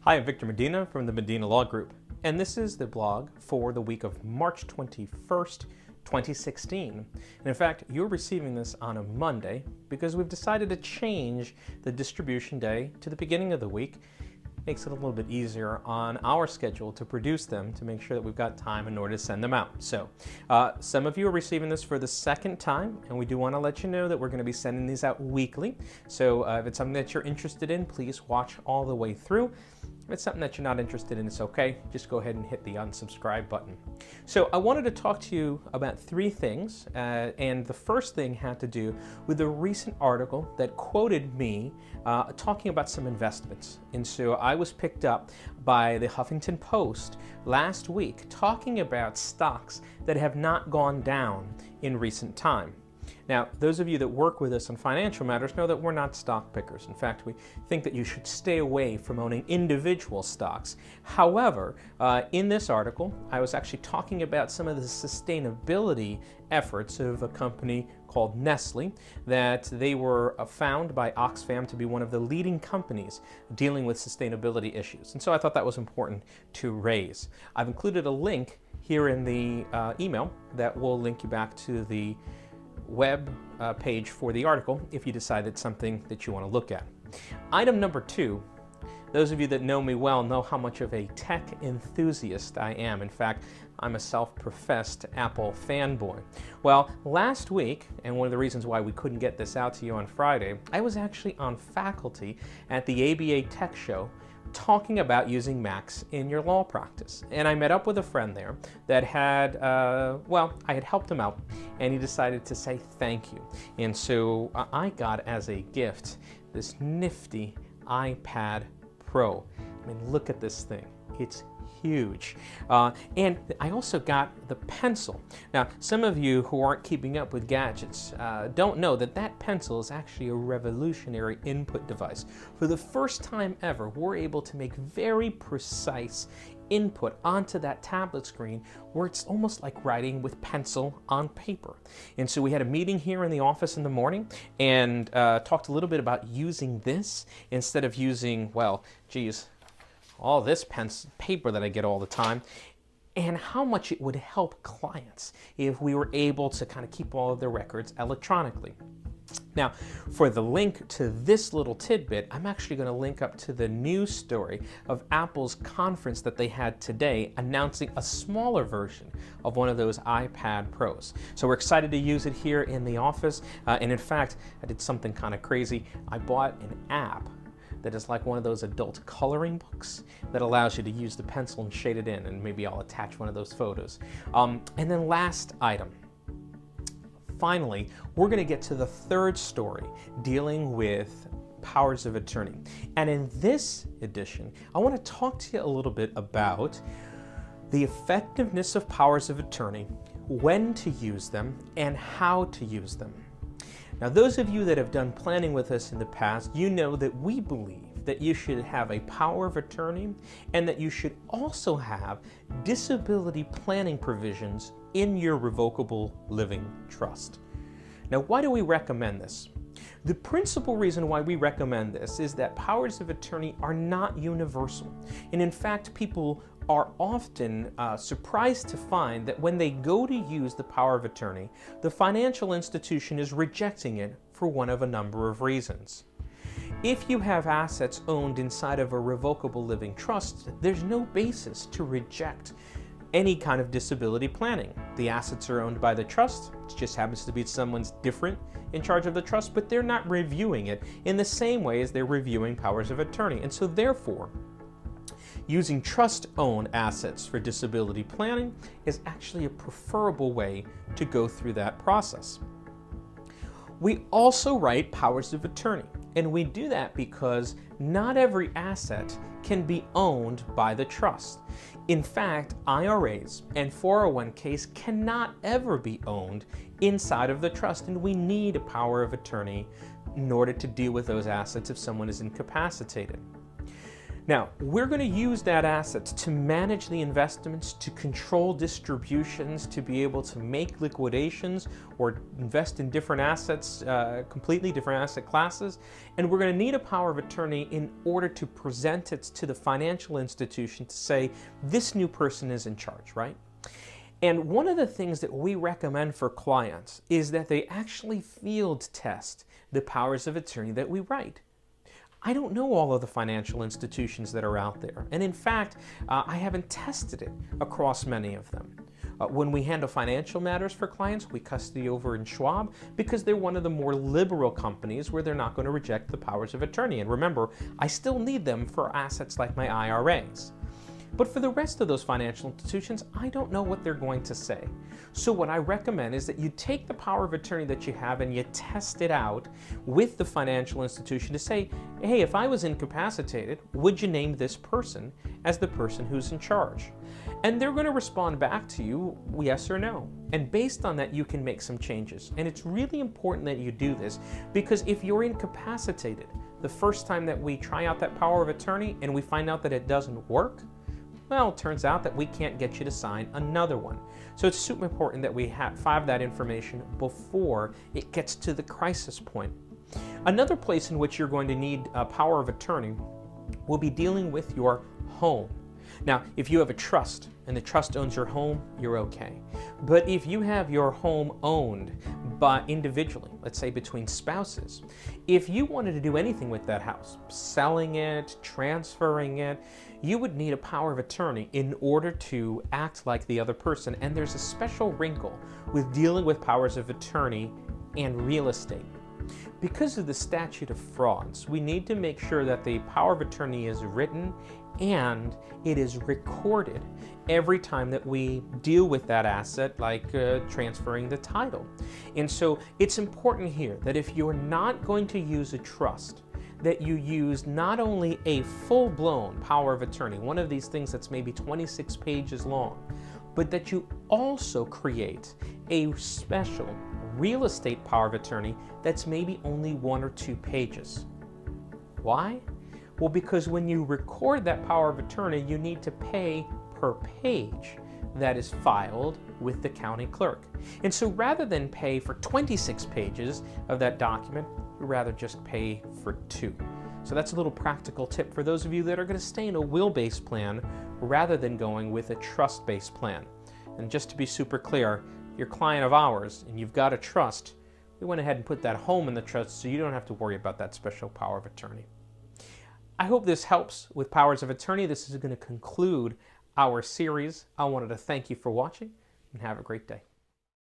Hi, I'm Victor Medina from the Medina Law Group, and this is the blog for the week of March 21st, 2016. And in fact, you're receiving this on a Monday because we've decided to change the distribution day to the beginning of the week. Makes it a little bit easier on our schedule to produce them to make sure that we've got time in order to send them out. So some of you are receiving this for the second time, and we do want to let you know that we're going to be sending these out weekly. So if it's something that you're interested in, please watch all the way through. If it's something that you're not interested in, it's okay. Just go ahead and hit the unsubscribe button. So I wanted to talk to you about three things, and the first thing had to do with a recent article that quoted me talking about some investments. And so I was picked up by the Huffington Post last week talking about stocks that have not gone down in recent time. Now, those of you that work with us on financial matters know that we're not stock pickers. In fact, we think that you should stay away from owning individual stocks. However, in this article, I was actually talking about some of the sustainability efforts of a company called Nestle, that they were found by Oxfam to be one of the leading companies dealing with sustainability issues. And so I thought that was important to raise. I've included a link here in the email that will link you back to the web page for the article if you decide it's something that you want to look at. Item number two, those of you that know me well know how much of a tech enthusiast I am. In fact, I'm a self-professed Apple fanboy. Well, last week, and one of the reasons why we couldn't get this out to you on Friday, I was actually on faculty at the ABA Tech Show talking about using Macs in your law practice. And I met up with a friend there that had, I had helped him out, and he decided to say thank you. And so I got as a gift this nifty iPad Pro. I mean, look at this thing. It's huge. And I also got the pencil. Now, some of you who aren't keeping up with gadgets don't know that that pencil is actually a revolutionary input device. For the first time ever, we're able to make very precise input onto that tablet screen where it's almost like writing with pencil on paper. And so we had a meeting here in the office in the morning and talked a little bit about using this instead of using, well, geez, all this paper that I get all the time, and how much it would help clients if we were able to kind of keep all of their records electronically. Now, for the link to this little tidbit, I'm actually going to link up to the news story of Apple's conference that they had today announcing a smaller version of one of those iPad Pros. So we're excited to use it here in the office, and in fact, I did something kind of crazy. I bought an app that is like one of those adult coloring books that allows you to use the pencil and shade it in, and maybe I'll attach one of those photos. And then last item. Finally, we're going to get to the third story dealing with powers of attorney. And in this edition, I want to talk to you a little bit about the effectiveness of powers of attorney, when to use them, and how to use them. Now, those of you that have done planning with us in the past, you know that we believe that you should have a power of attorney and that you should also have disability planning provisions in your revocable living trust. Now, why do we recommend this? The principal reason why we recommend this is that powers of attorney are not universal. And in fact, people are often surprised to find that when they go to use the power of attorney, the financial institution is rejecting it for one of a number of reasons. If you have assets owned inside of a revocable living trust, there's no basis to reject any kind of disability planning. The assets are owned by the trust. It just happens to be someone's different in charge of the trust, but they're not reviewing it in the same way as they're reviewing powers of attorney. And so therefore, using trust-owned assets for disability planning is actually a preferable way to go through that process. We also write powers of attorney, and we do that because not every asset can be owned by the trust. In fact, IRAs and 401ks cannot ever be owned inside of the trust, and we need a power of attorney in order to deal with those assets if someone is incapacitated. Now, we're going to use that asset to manage the investments, to control distributions, to be able to make liquidations or invest in different assets, completely different asset classes. And we're going to need a power of attorney in order to present it to the financial institution to say, this new person is in charge, right? And one of the things that we recommend for clients is that they actually field test the powers of attorney that we write. I don't know all of the financial institutions that are out there. And in fact, I haven't tested it across many of them. When we handle financial matters for clients, we custody over in Schwab because they're one of the more liberal companies where they're not going to reject the powers of attorney. And remember, I still need them for assets like my IRAs. But for the rest of those financial institutions, I don't know what they're going to say. So what I recommend is that you take the power of attorney that you have and you test it out with the financial institution to say, hey, if I was incapacitated, would you name this person as the person who's in charge? And they're going to respond back to you, yes or no. And based on that, you can make some changes. And it's really important that you do this because if you're incapacitated, the first time that we try out that power of attorney and we find out that it doesn't work, well, it turns out that we can't get you to sign another one. So it's super important that we have that information before it gets to the crisis point. Another place in which you're going to need a power of attorney will be dealing with your home. Now, if you have a trust and the trust owns your home, you're okay. But if you have your home owned by individually, let's say between spouses, if you wanted to do anything with that house, selling it, transferring it, you would need a power of attorney in order to act like the other person. And there's a special wrinkle with dealing with powers of attorney and real estate. Because of the statute of frauds, we need to make sure that the power of attorney is written and it is recorded every time that we deal with that asset, like transferring the title. And so it's important here that if you're not going to use a trust, that you use not only a full-blown power of attorney, one of these things that's maybe 26 pages long, but that you also create a special real estate power of attorney that's maybe only 1 or 2 pages. Why? Well, because when you record that power of attorney, you need to pay per page that is filed with the county clerk. And so rather than pay for 26 pages of that document, we'd rather just pay for 2. So that's a little practical tip for those of you that are going to stay in a will-based plan rather than going with a trust-based plan. And just to be super clear, you're a client of ours and you've got a trust, we went ahead and put that home in the trust so you don't have to worry about that special power of attorney. I hope this helps with powers of attorney. This is going to conclude our series. I wanted to thank you for watching and have a great day.